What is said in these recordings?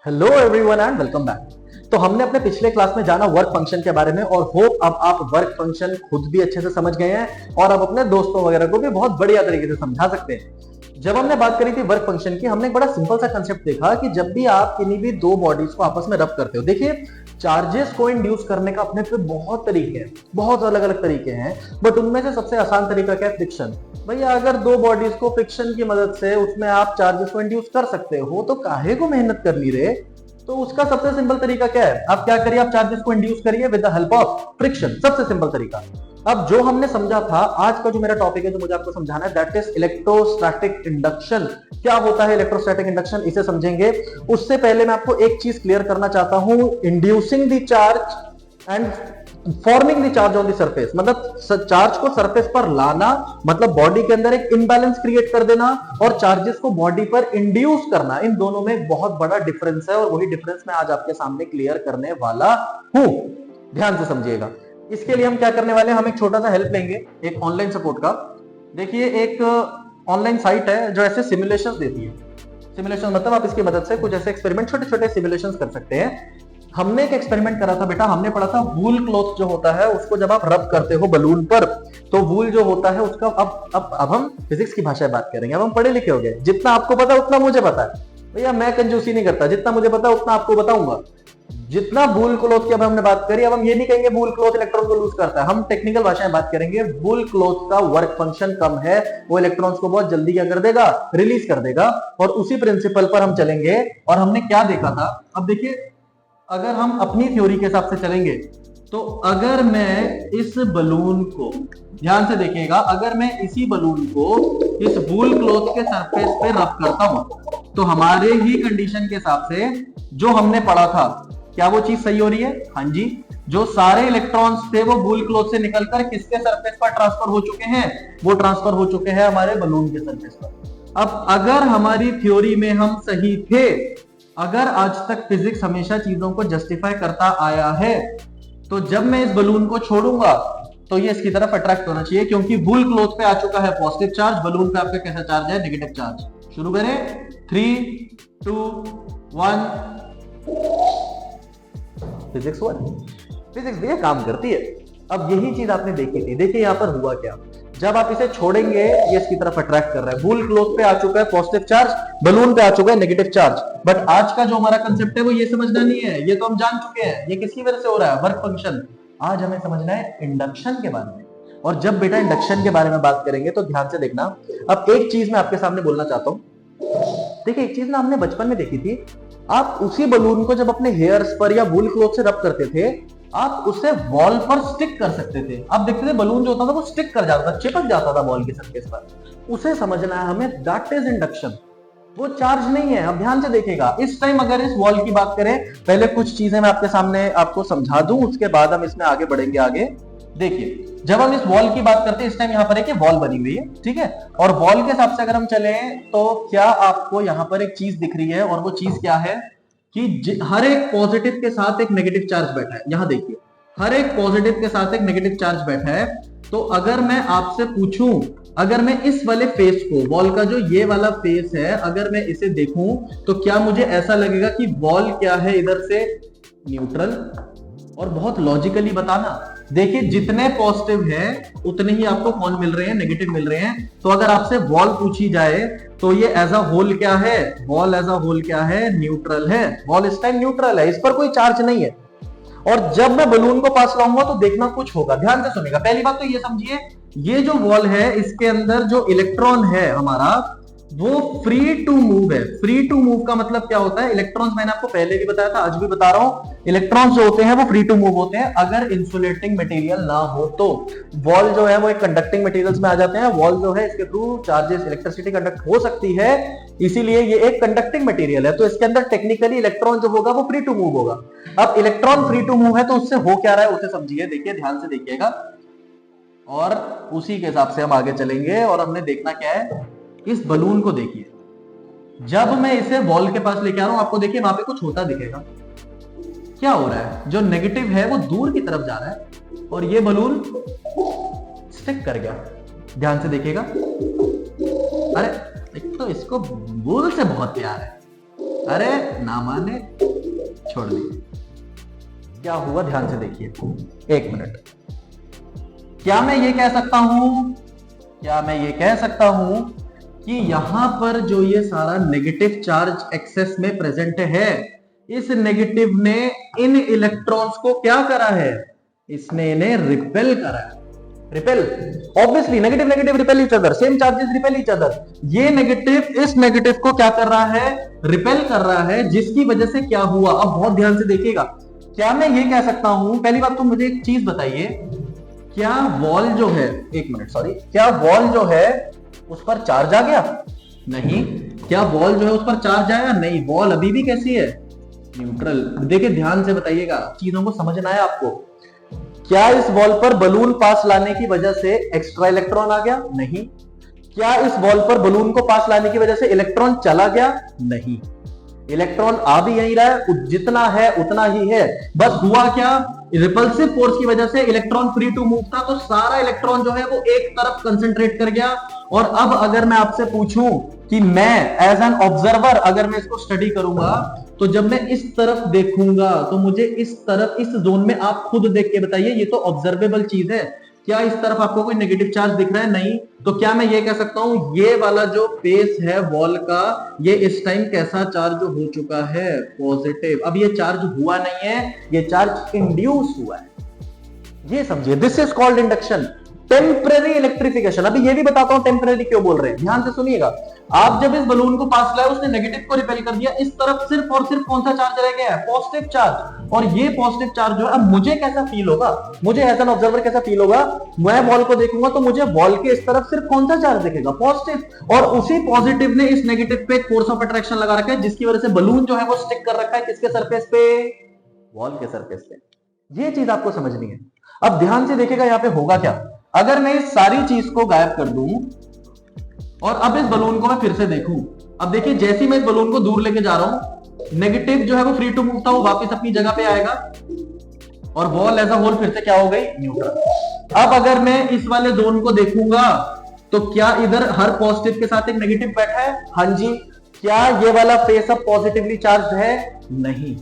Hello everyone and welcome back. तो हमने अपने पिछले क्लास में जाना वर्क फंक्शन के बारे में और होप अब आप वर्क फंक्शन खुद भी अच्छे से समझ गए हैं और अब अपने दोस्तों वगैरह को भी बहुत बढ़िया तरीके से समझा सकते हैं। जब हमने बात करी थी वर्क फंक्शन की, हमने एक बड़ा सिंपल सा कंसेप्ट देखा कि जब भी आप किन्हीं भी दो बॉडीज को आपस में रब करते हो, देखिए चार्जेस को इंड्यूस करने का अपने पे बहुत तरीके हैं, बहुत अलग अलग तरीके हैं, बट उनमें से सबसे आसान तरीका क्या है? फ्रिक्शन। भैया अगर दो बॉडीज को फ्रिक्शन की मदद से उसमें आप चार्जेस को इंड्यूस कर सकते हो तो काहे को मेहनत करनी रे। तो उसका सबसे सिंपल तरीका क्या है? आप क्या करिए, आप चार्जेस को इंड्यूस करिए with the help of friction, सबसे सिंपल तरीका। अब जो हमने समझा था, आज का जो मेरा टॉपिक है जो मुझे आपको समझाना है, दैट इज इलेक्ट्रोस्टैटिक इंडक्शन। क्या होता है इलेक्ट्रोस्टैटिक इंडक्शन, इसे समझेंगे। उससे पहले मैं आपको एक चीज क्लियर करना चाहता हूं, inducing the charge and forming the charge on the surface, मतलब चार्ज को सरफेस पर लाना, मतलब बॉडी के अंदर एक इम्बैलेंस क्रिएट कर देना, और चार्जेस को बॉडी पर इंड्यूस करना, इन दोनों में एक बहुत बड़ा डिफरेंस है और वही डिफरेंस मैं आज आपके सामने क्लियर करने वाला हूं। ध्यान से समझिएगा। इसके लिए हम क्या करने वाले हैं, हम एक छोटा सा हेल्प लेंगे एक ऑनलाइन सपोर्ट का। देखिए एक ऑनलाइन साइट है जो ऐसे सिमुलेशंस देती है। सिमुलेशन मतलब आप इसकी मदद से कुछ ऐसे एक्सपेरिमेंट, छोटे छोटे सिमुलेशंस कर सकते हैं। हमने एक एक्सपेरिमेंट करा था बेटा, हमने पढ़ा था वूल क्लॉथ जो होता है उसको जब आप रब करते हो बलून पर, तो वूल जो होता है उसका अब हम फिजिक्स की भाषा में बात करेंगे। अब हम पढ़े लिखे हो गए, जितना आपको पता है उतना मुझे पता है भैया, मैं कंजूसी नहीं करता, जितना मुझे पता है उतना आपको बताऊंगा। जितना वूल क्लॉथ की अब हमने बात करी, अब हम ये नहीं कहेंगे वूल क्लॉथ इलेक्ट्रॉन को लूज करता है, हम टेक्निकल भाषा में बात करेंगे। वूल क्लॉथ का वर्क फंक्शन कम है, वो इलेक्ट्रॉन्स को बहुत जल्दी क्या कर देगा, रिलीज कर देगा, और उसी प्रिंसिपल पर हम चलेंगे। और हमने क्या देखा था, अब देखिए अगर हम अपनी थ्योरी के हिसाब से चलेंगे तो अगर मैं इस बलून को, ध्यान से देखिएगा, अगर मैं इसी बलून को इस वूल क्लॉथ के सरफेस पे रब करता हूं तो हमारे ही कंडीशन के हिसाब से जो हमने पढ़ा था, क्या वो चीज सही हो रही है? हाँ जी, जो सारे इलेक्ट्रॉन्स थे वो वूल क्लॉथ से निकलकर किसके सरफेस पर ट्रांसफर हो चुके हैं? वो ट्रांसफर हो चुके हैं हमारे बलून के सरफेस पर। अब अगर हमारी थ्योरी में हम सही थे, अगर आज तक फिजिक्स हमेशा चीजों को जस्टिफाई करता आया है, तो जब मैं इस बलून को छोड़ूंगा तो ये इसकी तरफ अट्रैक्ट होना चाहिए, क्योंकि वूल क्लॉथ पे आ चुका है पॉजिटिव चार्ज, बलून पे आपका कैसा चार्ज है? Negative charge. शुरू करें, 3 2 1। फिजिक्स 1, फिजिक्स भी काम करती है। अब यही चीज आपने देखी थी। देखिए यहां पर हुआ क्या, जब आप इसे छोड़ेंगे ये इसकी तरफ अट्रैक्ट कर रहा है, वूल क्लॉथ पे आ चुका है पॉजिटिव चार्ज, बलून पे आ चुका है नेगेटिव चार्ज। बट आज का जो हमारा कंसेप्ट है वो ये समझना नहीं है, ये तो हम जान चुके हैं ये किसकी वजह से हो रहा है, वर्क फंक्शन। आज हमें समझना है इंडक्शन के बारे में। और जब बेटा इंडक्शन के बारे में बात करेंगे तो ध्यान से देखना। अब एक चीज मैं आपके सामने बोलना चाहता हूं, देखिए एक चीज ना हमने बचपन में देखी थी, आप उसी बलून को जब अपने हेयर्स पर या वूल क्लॉथ से रब करते थे, आप उसे वॉल पर स्टिक कर सकते थे। आप देखते थे बलून जो होता था वो स्टिक कर जाता था, चिपक जाता था वॉल की सरफेस पर। उसे समझना है हमें, दैट इज इंडक्शन। वो चार्ज नहीं है। अब ध्यान से देखिएगा, इस टाइम अगर इस वॉल की बात करें, पहले कुछ चीजें मैं आपके सामने आपको समझा दूं, उसके बाद हम इसमें आगे बढ़ेंगे। आगे देखिए, जब हम इस वॉल की बात करते हैं, इस टाइम यहाँ पर एक वॉल बनी हुई है, ठीक है, और वॉल के हिसाब से अगर हम चले तो क्या आपको यहाँ पर एक चीज दिख रही है, और वो चीज क्या है कि हर एक पॉजिटिव के साथ एक नेगेटिव चार्ज बैठा है। यहां देखिए, हर एक पॉजिटिव के साथ एक नेगेटिव चार्ज बैठा है। तो अगर मैं आपसे पूछूं, अगर मैं इस वाले फेस को, वॉल का जो ये वाला फेस है, अगर मैं इसे देखूं तो क्या मुझे ऐसा लगेगा कि वॉल क्या है, इधर से न्यूट्रल? और बहुत लॉजिकली बताना, देखिए जितने पॉजिटिव है उतने ही आपको कौन मिल रहे हैं? नेगेटिव मिल रहे हैं। तो अगर आपसे वॉल पूछी जाए तो ये एज अ होल क्या है? वॉल एज अ होल क्या है? न्यूट्रल है। वॉल इस टाइम न्यूट्रल है, इस पर कोई चार्ज नहीं है। और जब मैं बलून को पास लाऊंगा तो देखना कुछ होगा। ध्यान से सुनेगा। पहली बात तो ये समझिए, ये जो वॉल है इसके अंदर जो इलेक्ट्रॉन है हमारा, वो फ्री टू मूव है। फ्री टू मूव का मतलब क्या होता है? इलेक्ट्रॉन्स, मैंने आपको पहले भी बताया था, आज भी बता रहा हूं, इलेक्ट्रॉन्स जो होते हैं वो फ्री टू मूव होते हैं अगर इंसुलेटिंग मटेरियल ना हो तो। वॉल जो है वो एक कंडक्टिंग मटेरियल्स में आ जाते हैं। वॉल जो है इसके थ्रू चार्जेस, इलेक्ट्रिसिटी कंडक्ट हो सकती है, इसीलिए ये एक कंडक्टिंग मटेरियल है। तो इसके अंदर टेक्निकली इलेक्ट्रॉन जो होगा वो फ्री टू मूव होगा। अब इलेक्ट्रॉन फ्री टू मूव है तो उससे हो क्या रहा है उसे समझिए। देखिए ध्यान से देखिएगा, और उसी के हिसाब से हम आगे चलेंगे। और हमने देखना क्या है, इस बलून को देखिए, जब मैं इसे वॉल के पास लेके आ रहा हूं, आपको देखिए वहां पे कुछ होता दिखेगा। क्या हो रहा है? जो नेगेटिव है वो दूर की तरफ जा रहा है और ये बलून स्टिक कर गया। ध्यान से देखिएगा। अरे एक तो इसको वूल से बहुत प्यार है, अरे ना माने, छोड़ दिए। क्या हुआ ध्यान से देखिए, एक मिनट। क्या मैं ये कह सकता हूं कि यहां पर जो ये सारा नेगेटिव चार्ज एक्सेस में प्रेजेंट है, इस नेगेटिव ने इन इलेक्ट्रॉन्स को क्या करा है, इसने इन्हें रिपेल करा है। Repel, obviously negative negative repel each other, same charges repel each other. ये नेगेटिव इस नेगेटिव को क्या कर रहा है, रिपेल कर रहा है, जिसकी वजह से क्या हुआ, अब बहुत ध्यान से देखिएगा। क्या मैं ये कह सकता हूं, पहली बात तो मुझे एक चीज बताइए, क्या वॉल जो है, एक मिनट सॉरी, क्या वॉल जो है उस पर चार्ज आ गया? नहीं। क्या वॉल जो है उस पर चार्ज आया? नहीं। वॉल अभी भी कैसी है, न्यूट्रल। देखिए ध्यान से बताइएगा, चीजों को समझना है आपको। क्या इस वॉल पर बलून पास लाने की वजह से एक्स्ट्रा इलेक्ट्रॉन आ गया? नहीं। क्या इस वॉल पर बलून को पास लाने की वजह से इलेक्ट्रॉन चला गया? नहीं। इलेक्ट्रॉन आ भी यही रहा है, जितना है उतना ही है। बस हुआ क्या, रिपल्सिव फोर्स की वजह से इलेक्ट्रॉन फ्री टू मूव था, तो सारा इलेक्ट्रॉन जो है वो एक तरफ कंसंट्रेट कर गया। और अब अगर मैं आपसे पूछूं कि मैं एज एन ऑब्जर्वर अगर मैं इसको स्टडी करूंगा, तो जब मैं इस तरफ देखूंगा तो मुझे इस तरफ, इस जोन में, आप खुद देख के बताइए, ये तो ऑब्जर्वेबल चीज है, क्या इस तरफ आपको कोई नेगेटिव चार्ज दिख रहा है? नहीं। तो क्या मैं ये कह सकता हूं, ये वाला जो फेस है वॉल का, ये इस टाइम कैसा चार्ज हो चुका है, पॉजिटिव। अब ये चार्ज हुआ नहीं है, ये चार्ज इंड्यूस हुआ है। ये समझिए, this is called induction, temporary electrification. अभी ये भी बताता हूं टेम्परेरी क्यों बोल रहे हैं, ध्यान से सुनिएगा। आप जब इस बलून को पास लाए, उसने नेगेटिव को रिपेल कर दिया, इस तरफ सिर्फ और सिर्फ कौन सा चार्ज रह गया है, पॉजिटिव चार्ज। और ये पॉजिटिव चार्ज जो है, अब मुझे कैसा फील होगा, मुझे एज एन ऑब्जर्वर कैसा फील होगा, मैं वॉल को देखूंगा तो मुझे वॉल के इस तरफ सिर्फ कौन सा चार्ज दिखेगा, पॉजिटिव। और उसी पॉजिटिव ने इस नेगेटिव पे फोर्स ऑफ अट्रैक्शन लगा रखा है, जिसकी वजह से बलून जो है वो स्टिक कर रखा है किसके सरफेस पे, वॉल के सरफेस पे। ये चीज आपको समझनी है। अब ध्यान से देखिएगा, यहां पे होगा क्या, अगर मैं इस सारी चीज को गायब कर दूं और अब इस बलून को मैं फिर से देखूं, अब देखिए जैसे ही मैं इस बलून को दूर लेके जा रहा हूं, नेगेटिव जो है वो फ्री टू मूव था, वो वापस अपनी जगह पे आएगा और वॉल एज अ होल फिर से क्या हो गई, न्यूट्रल। अब अगर मैं इस वाले जोन को देखूंगा तो क्या इधर हर पॉजिटिव के साथ एक नेगेटिव बैठा है? हाँ जी। क्या ये वाला फेस अब पॉजिटिवली चार्ज है? नहीं।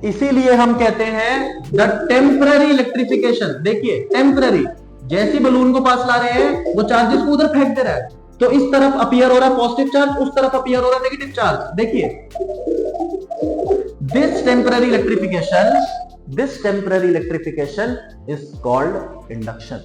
इसीलिए हम कहते हैं द टेम्पररी इलेक्ट्रिफिकेशन। देखिए टेम्पररी, जैसी बलून को पास ला रहे हैं वो चार्जेस को उधर फेंक दे रहा है, तो इस तरफ अपीयर हो रहा है पॉजिटिव चार्ज, उस तरफ अपीयर हो रहा है नेगेटिव चार्ज। देखिए this temporary electrification is called induction.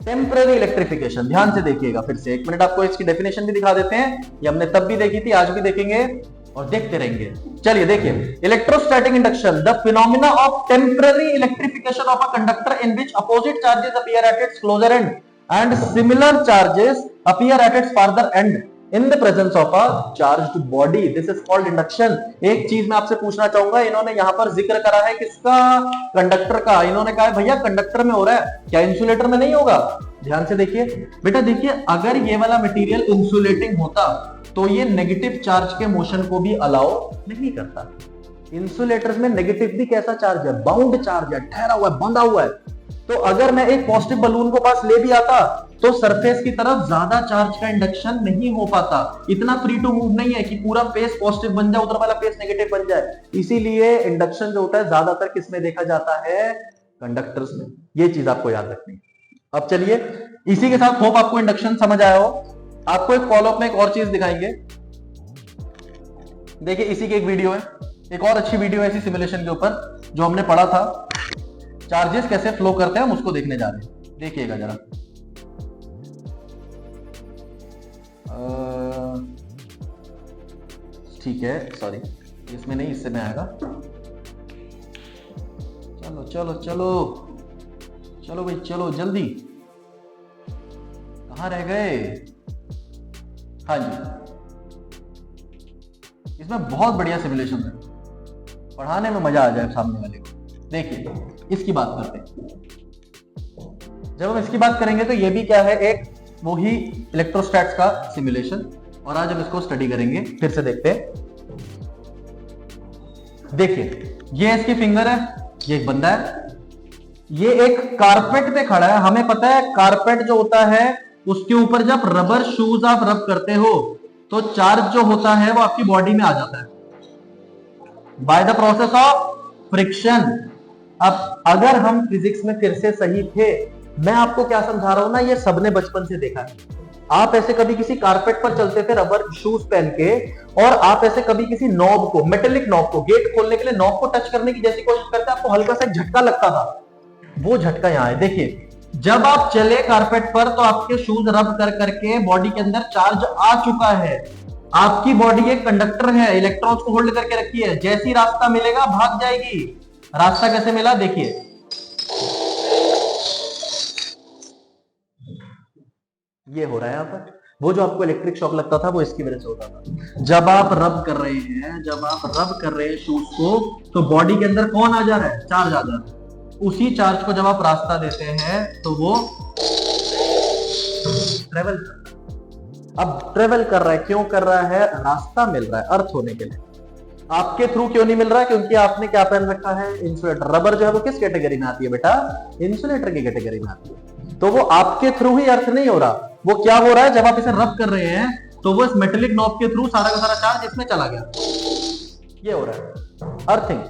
Temporary electrification, ध्यान से देखिएगा फिर से, एक मिनट आपको इसकी डेफिनेशन भी दिखा देते हैं। ये हमने तब भी देखी थी, आज भी देखेंगे और देखते रहेंगे। चलिए देखिए, electrostatic induction, the phenomena of temporary electrification of a conductor in which opposite charges appear at it's closer and and similar charges appear at its farther and in the presence of a charged body, this is called induction. एक चीज मैं आपसे पूछना चाहूंगा, इन्होंने यहां पर जिक्र करा है किसका, कंडक्टर का। इन्होंने कहा भैया कंडक्टर में हो रहा है, क्या इंसुलेटर में नहीं होगा? ध्यान से देखिए बेटा, देखिए अगर ये वाला मटेरियल इंसुलेटिंग होता तो ये नेगेटिव चार्ज के मोशन को भी अलाउ नहीं करता। इंसुलेटर्स में नेगेटिव भी कैसा चार्ज है, बाउंड चार्ज है, ठहरा हुआ है, बंधा हुआ है। तो अगर मैं एक पॉजिटिव बलून को पास ले भी आता तो सरफेस की तरफ ज्यादा चार्ज का इंडक्शन नहीं हो पाता, इतना फ्री टू मूव नहीं है कि पूरा फेस पॉजिटिव बन जाए, उधर वाला फेस नेगेटिव बन जाए। इसीलिए इंडक्शन जो होता है ज्यादातर किसमें देखा जाता है, कंडक्टर्स में। ये चीज आपको याद रखनी है। अब चलिए इसी के साथ होप आपको इंडक्शन समझ आया हो। आपको एक फॉलोअप में एक और चीज दिखाएंगे। देखिए इसी की एक वीडियो है, एक और अच्छी वीडियो है इसी सिमुलेशन के ऊपर, जो हमने पढ़ा था, चार्जेस कैसे फ्लो करते हैं हम उसको देखने जा रहे हैं। देखिएगा जरा। ठीक है, सॉरी इसमें नहीं, इससे में आएगा। चलो चलो चलो चलो भाई चलो जल्दी, कहां रह गए? हाँ जी, इसमें बहुत बढ़िया सिमुलेशन है, पढ़ाने में मजा आ जाए सामने वाले को। देखिए इसकी बात करते हैं। जब हम इसकी बात करेंगे तो ये भी क्या है, एक वही इलेक्ट्रोस्टैट्स का सिमुलेशन, और आज हम इसको स्टडी करेंगे। फिर से देखते हैं। देखिए ये इसकी फिंगर है, ये एक बंदा है, ये एक कारपेट पे खड़ा है। हमें पता है कारपेट जो होता है उसके ऊपर जब रबर शूज आप रब करते हो तो चार्ज जो होता है वो आपकी बॉडी में आ जाता है। Bye the process of friction. अब अगर हम फिजिक्स में फिर से सही थे, मैं आपको क्या समझा रहा हूं ना, ये सबने बचपन से देखा है। आप ऐसे कभी किसी कारपेट पर चलते थे रबर शूज पहन के, और आप ऐसे कभी किसी नॉब को, मेटेलिक नॉब को, गेट खोलने के लिए नॉब को टच करने की जैसी कोशिश करते, आपको हल्का सा झटका लगता था। वो झटका यहां है, देखिए जब आप चले कारपेट पर तो आपके शूज रब कर करके बॉडी के अंदर चार्ज आ चुका है। आपकी बॉडी एक कंडक्टर है, इलेक्ट्रॉन्स को होल्ड करके रखी है, जैसी रास्ता मिलेगा भाग जाएगी। रास्ता कैसे मिला देखिए, ये हो रहा है यहां पर। वो जो आपको इलेक्ट्रिक शॉक लगता था वो इसकी वजह से होता था। जब आप रब कर रहे हैं, जब आप रब कर रहे हैं शूज को, तो बॉडी के अंदर कौन आ जा रहा है, चार्ज आ जा रहा है। उसी चार्ज को जब आप रास्ता देते हैं तो वो ट्रेवल कर रहा है। अब ट्रेवल कर रहा है, क्यों कर रहा है, रास्ता मिल रहा है अर्थ होने के लिए। आपके थ्रू क्यों नहीं मिल रहा है, क्योंकि आपने क्या पहन रखा है, इंसुलेटर। रबर जो है वो किस कैटेगरी में आती है बेटा, इंसुलेटर की कैटेगरी में आती है। तो वो आपके थ्रू ही अर्थ नहीं हो रहा, वो क्या हो रहा है, जब आप इसे रब कर रहे हैं तो वो इस मेटेलिक नॉब के थ्रू सारा का सारा चार्ज इसमें चला गया, ये हो रहा है earthing.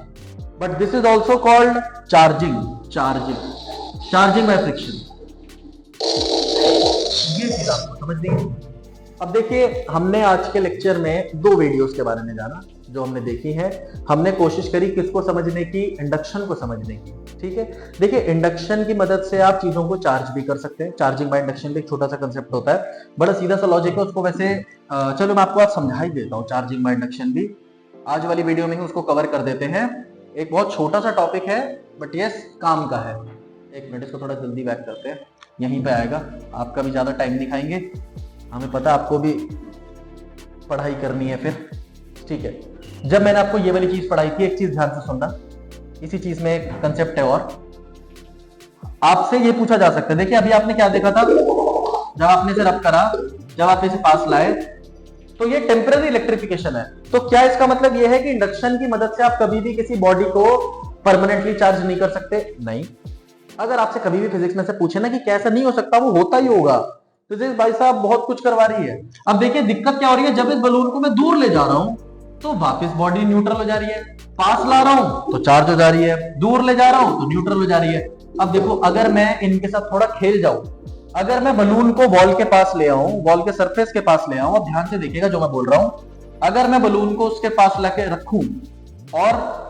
But this is also called charging. Charging by friction, ये चीज आपको समझ नहीं। अब देखिए, हमने आज के लेक्चर में 2 वीडियोस के बारे में जाना जो हमने देखी है। हमने कोशिश करी किसको समझने की, इंडक्शन को समझने की। ठीक है, देखिए इंडक्शन की मदद से आप चीजों को चार्ज भी कर सकते हैं। चार्जिंग बाय इंडक्शन भी एक छोटा सा कंसेप्ट होता है, बड़ा सीधा सा लॉजिक है उसको। वैसे चलो मैं आपको आज समझा ही देता हूँ। चार्जिंग बाय इंडक्शन भी आज वाली वीडियो में ही उसको कवर कर देते हैं। एक बहुत छोटा सा टॉपिक है, बट यस काम का है। एक मिनट, इसको थोड़ा जल्दी बैक करते हैं, यहीं पे आएगा। आपका भी ज्यादा टाइम नहीं खाएंगे, हमें पता आपको भी पढ़ाई करनी है फिर। ठीक है, जब मैंने आपको ये वाली चीज पढ़ाई थी, एक चीज ध्यान से सुनना, इसी चीज में एक कंसेप्ट है और आपसे ये पूछा जा सकता है। देखिए अभी आपने क्या देखा था, जब आपने इसे रब करा, जब आप इसे पास लाए, तो ये टेम्पररी इलेक्ट्रिफिकेशन है। तो क्या इसका मतलब ये है कि इंडक्शन की मदद से आप कभी भी किसी बॉडी को परमानेंटली चार्ज नहीं कर सकते? नहीं। अगर आपसे कभी भी फिजिक्स में से पूछे ना कि कैसा नहीं हो सकता, वो होता ही होगा। फिजिक्स भाई साहब बहुत कुछ करवा रही है। अब देखिए दिक्कत क्या हो रही है, जब इस बलून को मैं दूर ले जा रहा हूं तो वापस बॉडी न्यूट्रल हो जा रही है, पास ला रहा हूं तो चार्ज हो जा रही है, दूर ले जा रहा हूं तो न्यूट्रल हो जा रही है। अब देखो, अगर मैं इनके साथ थोड़ा खेल जाऊं, अगर मैं बलून को वॉल के पास ले आऊं, वॉल के सरफेस के पास ले आऊं, अब ध्यान से देखिएगा जो मैं बोल रहा हूं, अगर मैं बलून को उसके पास लाके रखूं और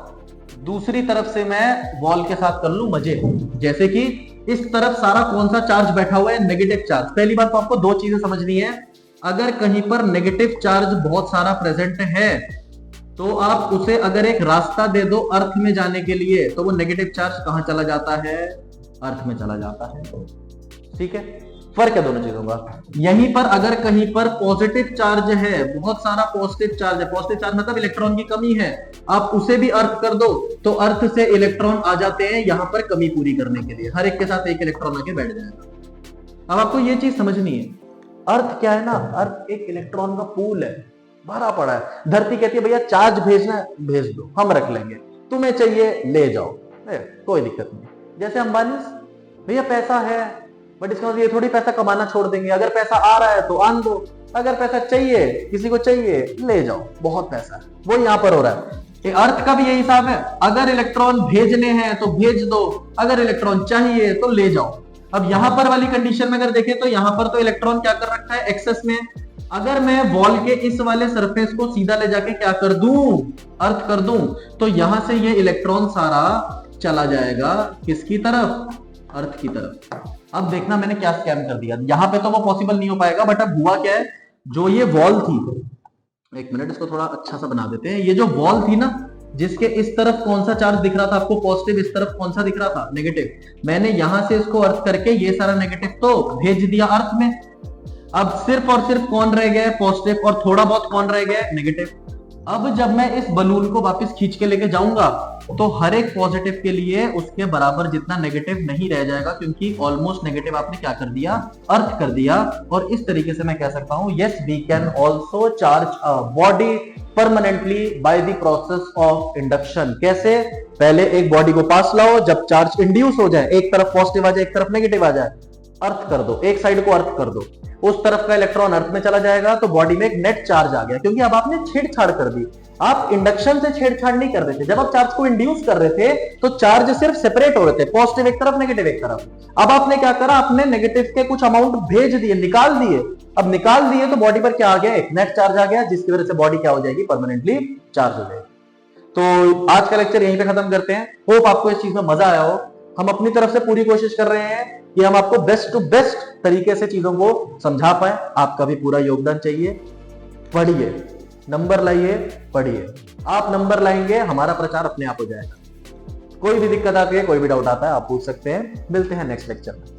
दूसरी तरफ से मैं वॉल के साथ कर लूं मजे, जैसे कि इस तरफ सारा कौन सा चार्ज बैठा हुआ है, नेगेटिव चार्ज। पहली बात तो आपको 2 चीजें समझनी है। अगर कहीं पर नेगेटिव चार्ज बहुत सारा प्रेजेंट है तो आप उसे अगर एक रास्ता दे दो अर्थ में जाने के लिए, तो वो नेगेटिव चार्ज कहां चला जाता है, अर्थ में चला जाता है। ठीक है, फर्क है दोनों चीजों का। यहीं पर अगर कहीं पर पॉजिटिव चार्ज है, बहुत सारा पॉजिटिव चार्ज है, पॉजिटिव चार्ज मतलब इलेक्ट्रॉन की कमी है, आप उसे भी अर्थ कर दो तो अर्थ से इलेक्ट्रॉन आ जाते हैं यहां पर कमी पूरी करने के लिए, हर एक के साथ एक इलेक्ट्रॉन आके बैठ जाएगा। अब आपको ये चीज समझनी है, अर्थ क्या है ना, अर्थ एक इलेक्ट्रॉन का पूल है, भरा पड़ा है। धरती कहती है भैया चार्ज भेजना है, भेज दो, हम रख लेंगे, तुम्हें चाहिए ले जाओ, कोई दिक्कत नहीं। जैसे अंबानी, भैया पैसा है, बट इसका मतलब ये थोड़ी पैसा कमाना छोड़ देंगे। अगर पैसा आ रहा है तो आन दो, अगर पैसा चाहिए, किसी को चाहिए, ले जाओ, बहुत पैसा है। वो यहां पर हो रहा है। अर्थ का भी यही हिसाब है, अगर इलेक्ट्रॉन भेजने हैं तो भेज दो, अगर इलेक्ट्रॉन चाहिए तो ले जाओ। अब यहां पर वाली कंडीशन में अगर देखें तो यहां पर तो इलेक्ट्रॉन क्या कर रखा है, एक्सेस में। अगर मैं वॉल के इस वाले सरफेस को सीधा ले जाके क्या कर दूं, अर्थ कर दूं, तो यहां से ये इलेक्ट्रॉन सारा चला जाएगा किसकी तरफ, अर्थ की तरफ। अब देखना मैंने क्या स्कैम कर दिया, यहां पे तो वो पॉसिबल नहीं हो पाएगा, बट अब हुआ क्या है, जो ये वॉल थी, एक मिनट इसको थोड़ा अच्छा सा बना देते हैं। ये जो वॉल थी ना, जिसके इस तरफ कौन सा चार्ज दिख रहा था आपको, पॉजिटिव, इस तरफ कौन सा दिख रहा था, नेगेटिव। मैंने यहां से इसको अर्थ करके ये सारा नेगेटिव तो भेज दिया अर्थ में। अब सिर्फ और सिर्फ कौन रह गया, पॉजिटिव, और थोड़ा बहुत कौन रह गया, नेगेटिव। अब जब मैं इस बलून को वापस खींच के लेके जाऊंगा तो हर एक पॉजिटिव के लिए उसके बराबर जितना नेगेटिव नहीं रह जाएगा, क्योंकि ऑलमोस्ट नेगेटिव आपने क्या कर दिया, अर्थ कर दिया। और इस तरीके से मैं कह सकता हूं, yes we can also charge a body permanently by the process of induction. कैसे, पहले एक बॉडी को पास लाओ, जब चार्ज इंड्यूस हो जाए, एक तरफ पॉजिटिव आ जाए, एक तरफ नेगेटिव आ जाए, अर्थ कर दो, एक साइड को अर्थ कर दो, उस तरफ का इलेक्ट्रॉन अर्थ में चला जाएगा, तो बॉडी में एक नेट चार्ज आ गया, क्योंकि अब आपने छेड़छाड़ कर दी। आप इंडक्शन से छेड़छाड़ नहीं कर रहे थे। जब आप चार्ज को इंड्यूस कर रहे थे तो चार्ज सिर्फ सेपरेट हो रहे थे, पॉजिटिव एक तरफ नेगेटिव एक तरफ। अब आपने क्या करा, आपने नेगेटिव के कुछ अमाउंट भेज दिए, निकाल दिए। अब निकाल दिए तो बॉडी पर क्या आ गया, एक नेट चार्ज आ गया, जिसकी वजह से बॉडी क्या हो जाएगी, परमानेंटली चार्ज हो जाएगी। तो आज का लेक्चर यहीं पे खत्म करते हैं। होप आपको इस चीज में मजा आया हो। हम अपनी तरफ से पूरी कोशिश कर रहे हैं कि हम आपको बेस्ट टू बेस्ट तरीके से चीजों को समझा पाए। आपका भी पूरा योगदान चाहिए। पढ़िए, नंबर लाइए, पढ़िए। आप नंबर लाएंगे, हमारा प्रचार अपने आप हो जाएगा। कोई भी दिक्कत आती है, कोई भी डाउट आता है, आप पूछ सकते हैं। मिलते हैं नेक्स्ट लेक्चर में।